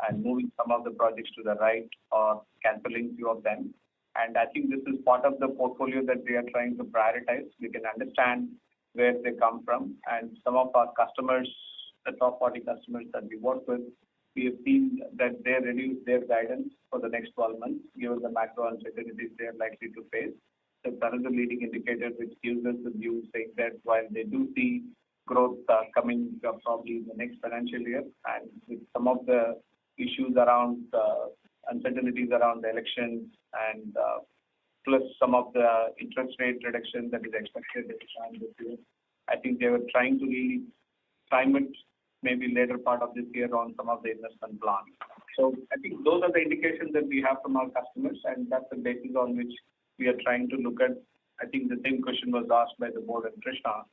and moving some of the projects to the right or cancelling few of them. And I think this is part of the portfolio that we are trying to prioritize. We can understand where they come from, and some of our customers, the top 40 customers that we work with, we have seen that they reduce their guidance for the next 12 months, given the macro uncertainties they are likely to face. So that is a leading indicator which gives us the view saying that while they do see growth coming probably in the next financial year, and with some of the issues around uncertainties around the elections and plus some of the interest rate reduction that is expected at the time this year, I think they were trying to really time it maybe later part of this year on some of the investment plan. So I think those are the indications that we have from our customers, and that's the basis on which we are trying to look at. I think the same question was asked by the board and Krishna.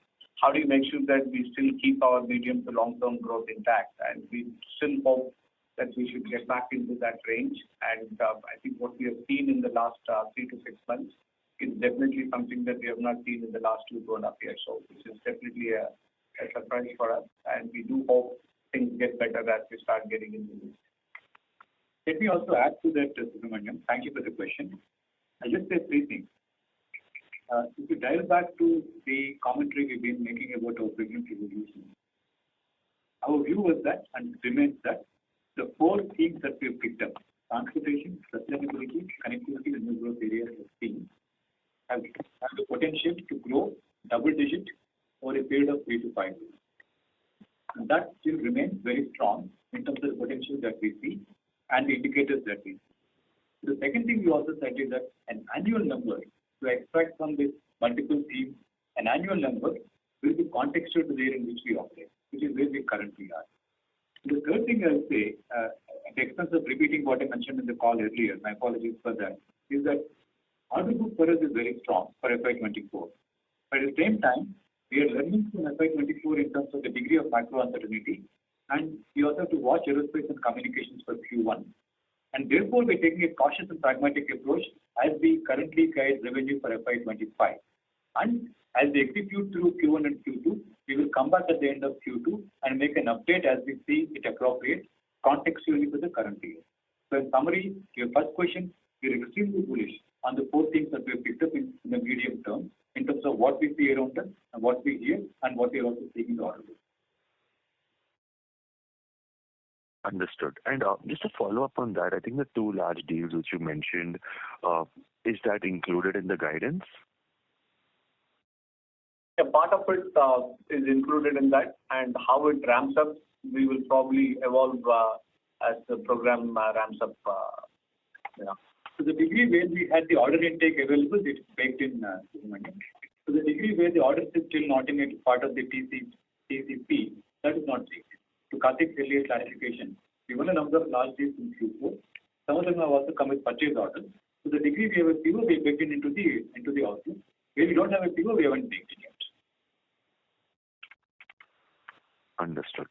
How do you make sure that we still keep our medium to long-term growth intact? And we still hope that we should get back into that range. And I think what we have seen in the last 3 to 6 months is definitely something that we have not seen in the last 2.5 years. So this is definitely a surprise for us. And we do hope things get better as we start getting into this. Let me also add to that, Subramaniam. Thank you for the question. I'll just say 3 things. If you dial back to the commentary we've been making about our business evolution, our view was that, and remains that, the 4 themes that we've picked up, transportation, sustainability, connectivity, and new growth areas of themes, have the potential to grow double-digit over a period of 3 to 5 years. And that still remains very strong in terms of the potential that we see and the indicators that we see. The second thing we also said is that an annual number to extract from this multiple themes, an annual number will be contextual to the area in which we operate, which is where we currently are. The third thing I will say, at the expense of repeating what I mentioned in the call earlier, my apologies for that, is that Order book for us is very strong for FY24. But at the same time, we are learning from FY24 in terms of the degree of macro uncertainty, and we also have to watch aerospace and communications for Q1. And therefore, we're taking a cautious and pragmatic approach as we currently guide revenue for FY25. And as we execute through Q1 and Q2, we will come back at the end of Q2 and make an update as we see it appropriate contextually for the current year. So in summary, your first question, we're extremely bullish on the four things that we have picked up in the medium term in terms of what we see around us and what we hear and what we are also seeing in the order book. Understood. And just a follow-up on that, I think the two large deals which you mentioned, is that included in the guidance? A part of it is included in that, and how it ramps up, we will probably evolve as the program ramps up. To the degree where we had the order intake available, it's baked in. To the degree where the order is still not in it, part of the TCP, that is not baked. To Karthik's earlier clarification, we won a number of large deals in Q4. Some of them have also come with purchase orders. To the degree we have a PO, we have baked it into the outlook. Where we don't have a PO, we haven't baked it yet. Understood.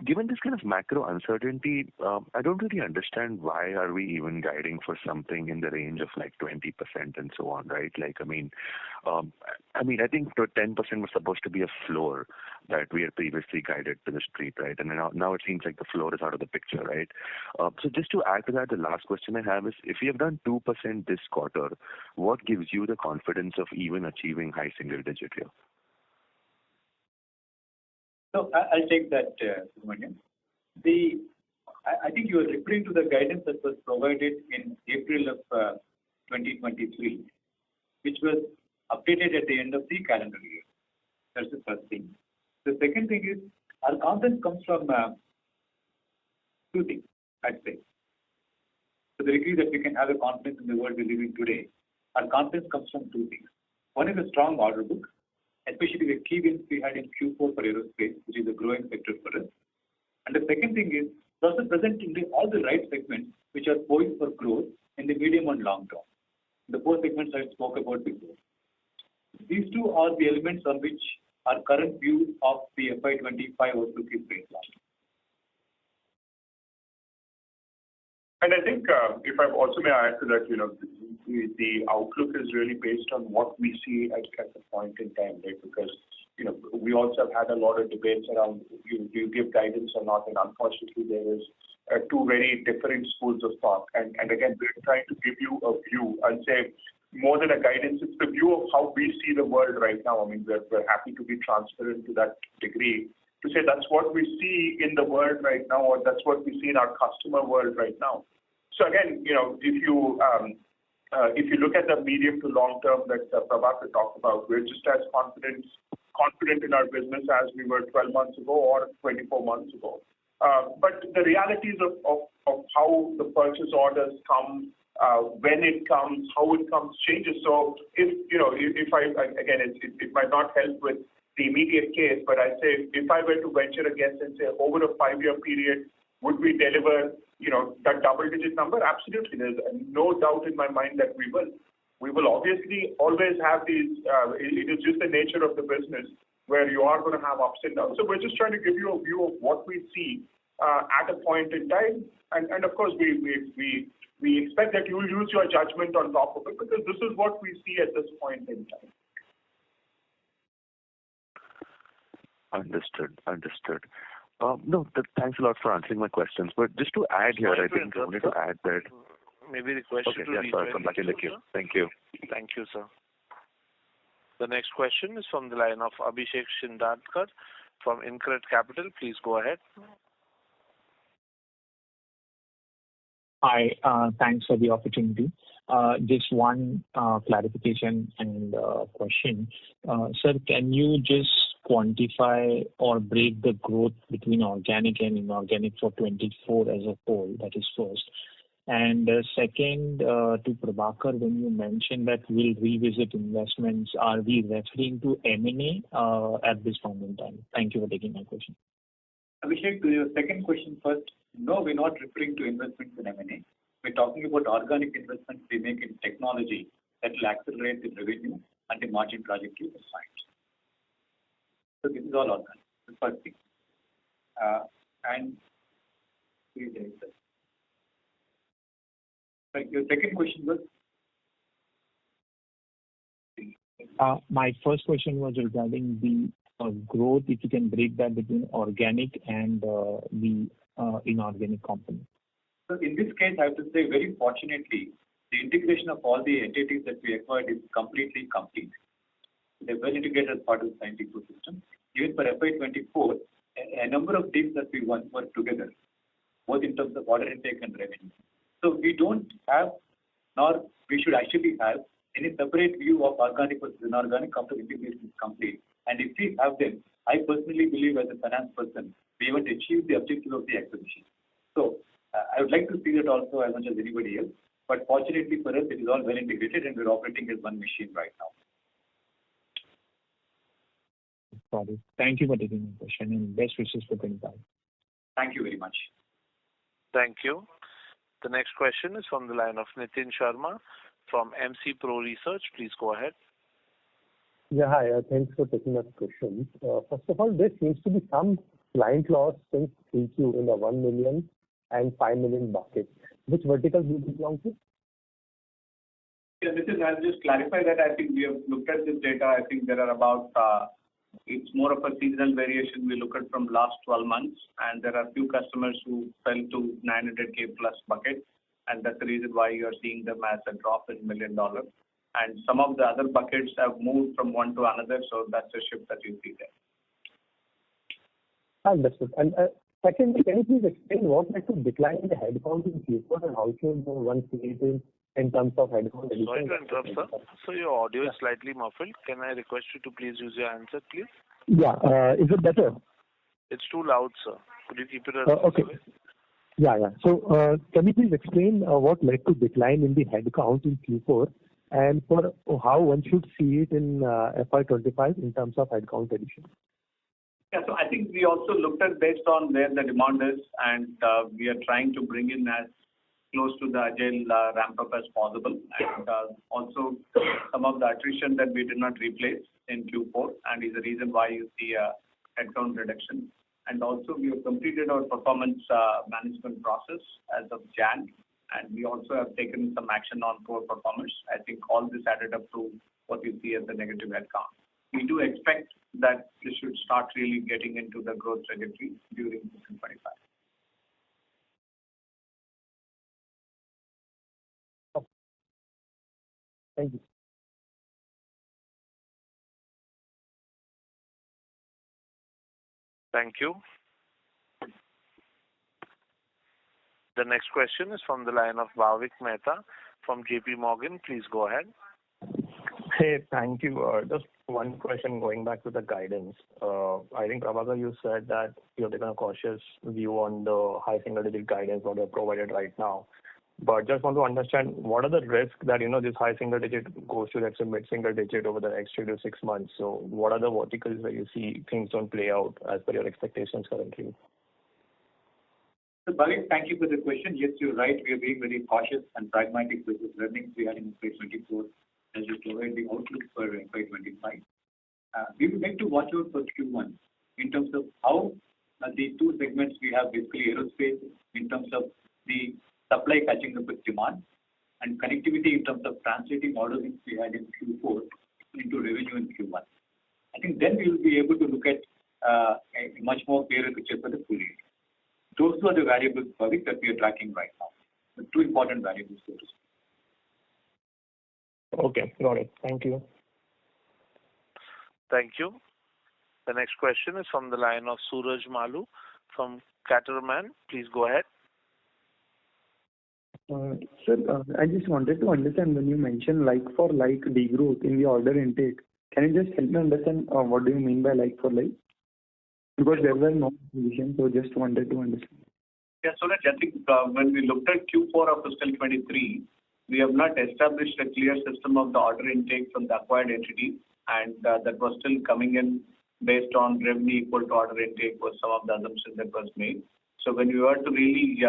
Given this kind of macro uncertainty, I don't really understand why are we even guiding for something in the range of like 20% and so on, right? Like, I think 10% was supposed to be a floor that we had previously guided to the street, right? And now it seems like the floor is out of the picture, right? So just to add to that, the last question I have is, if you have done 2% this quarter, what gives you the confidence of even achieving high single digit here? So I'll take that, Subramanian. I think you are referring to the guidance that was provided in April of 2023, which was updated at the end of the calendar year. That's the first thing. The second thing is, our confidence comes from two things, I'd say. To the degree that we can have a confidence in the world we live in today, our confidence comes from two things. One is a strong order book, especially the key wins we had in Q4 for aerospace, which is a growing sector for us. And the second thing is also presenting all the right segments which are poised for growth in the medium and long term. The four segments I spoke about before. These two are the elements on which our current view of the FY25 outlook is based on. And I think if I also may add to that, the outlook is really based on what we see at the point in time, right? Because, we also have had a lot of debates around do you give guidance or not, and unfortunately there is two very different schools of thought. And again, we're trying to give you a view. I'd say more than a guidance, it's the view of how we see the world right now. I mean, we're happy to be transparent to that degree, to say that's what we see in the world right now, or that's what we see in our customer world right now. So again, if you look at the medium to long term that Prabhakar talked about, we're just as confident in our business as we were 12 months ago or 24 months ago. But the realities of how the purchase orders come, when it comes, how it comes changes. So it might not help with the immediate case, but I'd say if I were to venture a guess and say over a 5-year period, would we deliver, that double-digit number? Absolutely. There's no doubt in my mind that we will. We will obviously always have these, it is just the nature of the business where you are going to have ups and downs. So we're just trying to give you a view of what we see at a point in time. And of course, we expect that you will use your judgment on top of it, because this is what we see at this point in time. Understood. Thanks a lot for answering my questions. But just to add here, I think I wanted to add that. Maybe the question come back in the queue. Thank you. Thank you, sir. The next question is from the line of Abhishek Shindadkar from InCred Capital. Please go ahead. Hi, thanks for the opportunity. Just one clarification and question. Sir, can you just quantify or break the growth between organic and inorganic for 24 as a whole? That is first. And second, to Prabhakar, when you mentioned that we'll revisit investments, are we referring to M&A at this point in time? Thank you for taking my question. Abhishek, to your second question first, no, we're not referring to investments in M&A. We're talking about organic investments we make in technology that will accelerate the revenue and the margin trajectory of Cyient. So this is all organic, the first thing. And your second question was? My first question was regarding the growth, if you can break that between organic and the inorganic component. So in this case, I have to say, very fortunately, the integration of all the entities that we acquired is completely complete. They're well integrated as part of the Cyient ecosystem. Even for FY24, a number of deals that we won were together, both in terms of order intake and revenue. So we don't have, nor we should actually have, any separate view of organic versus inorganic after integration is complete. And if we have them, I personally believe as a finance person, we haven't achieved the objective of the acquisition. So I would like to see that also as much as anybody else. But fortunately for us, it is all well integrated and we're operating as one machine right now. Got it. Thank you for taking my question and best wishes for 25. Thank you very much. Thank you. The next question is from the line of Nitin Sharma from MC Pro Research. Please go ahead. Yeah, hi. Thanks for taking my question. First of all, there seems to be some client loss since 3Q in the 1 million and 5 million buckets. Which verticals do you belong to? Yeah, I'll just clarify that. I think we have looked at this data. I think there are about, it's more of a seasonal variation. We look at from last 12 months, and there are few customers who fell to 900K plus bucket, and that's the reason why you are seeing them as a drop in $1 million. And some of the other buckets have moved from one to another, so that's a shift that you see there. Understood. And secondly, can you please explain what led to decline in the headcount in Q4 and how should one see it in terms of headcount? Sorry to interrupt, sir. So your audio is slightly muffled. Can I request you to please use your handset, please? Yeah. Is it better? It's too loud, sir. Could you keep it okay. Yeah. So can you please explain what led to decline in the headcount in Q4 and for how one should see it in FY25 in terms of headcount addition? Yeah, so I think we also looked at based on where the demand is, and we are trying to bring in as close to the agile ramp up as possible, and also some of the attrition that we did not replace in Q4, and is the reason why you see a headcount reduction. And also we have completed our performance management process as of Jan, and we also have taken some action on core performers. I think all this added up to what you see as the negative headcount. We do expect that this should start really getting into the growth trajectory during 2025. Thank you. Thank you. The next question is from the line of Bhavik Mehta from JP Morgan. Please go ahead. Hey, thank you. Just one question going back to the guidance. I think, Prabhakar, you said that you have taken a cautious view on the high single-digit guidance that you have provided right now. But just want to understand what are the risks that, this high single-digit goes to, let's say, mid-single-digit over the next 3 to 6 months. So what are the verticals where you see things don't play out as per your expectations currently? So, Bhavik, thank you for the question. Yes, you're right. We are being very cautious and pragmatic with the learnings we had in FY24 as we provide the outlook for FY25. We would like to watch out for Q1 in terms of how the two segments we have, basically aerospace, in terms of the supply catching up with demand, and connectivity in terms of translating orders we had in Q4 into revenue in Q1. I think then we will be able to look at a much more clearer picture for the full year. Those are the variables, Bhavik, that we are tracking right now. The two important variables, so to speak. Okay, got it. Thank you. Thank you. The next question is from the line of Suraj Malu from Caterman. Please go ahead. Sir, I just wanted to understand when you mention like-for-like degrowth in the order intake, can you just help me understand what do you mean by like-for-like? Because there were no divisions, so just wanted to understand. Yeah, so I think when we looked at Q4 of fiscal 23, we have not established a clear system of the order intake from the acquired entity, and that was still coming in based on revenue equal to order intake was some of the assumptions that was made. So when we were to really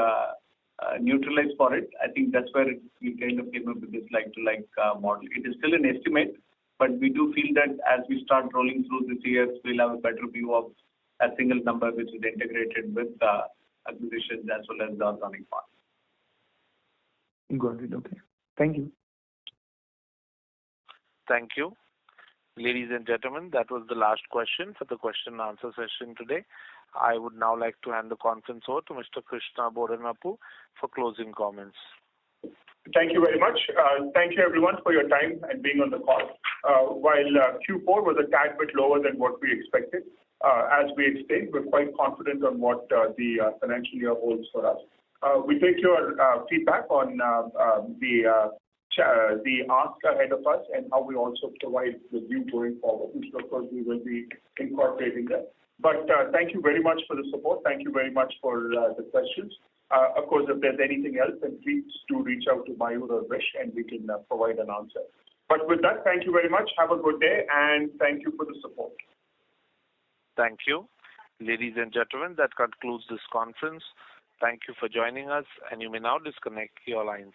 neutralize for it. I think that's where we kind of came up with this like-to-like model. It is still an estimate, but we do feel that as we start rolling through this year, we'll have a better view of a single number which is integrated with acquisitions as well as the organic part. Got it. Okay. Thank you. Thank you. Ladies and gentlemen, that was the last question for the question and answer session today. I would now like to hand the conference over to Mr. Krishna Bodanapu for closing comments. Thank you very much. Thank you everyone for your time and being on the call. While Q4 was a tad bit lower than what we expected, as we explained, we're quite confident on what the financial year holds for us. We take your feedback on the ask ahead of us and how we also provide the view going forward, which of course we will be incorporating that. But thank you very much for the support. Thank you very much for the questions. Of course, if there's anything else, then please do reach out to Mayur or Vish and we can provide an answer. But with that, thank you very much. Have a good day and thank you for the support. Thank you. Ladies and gentlemen, that concludes this conference. Thank you for joining us and you may now disconnect your lines.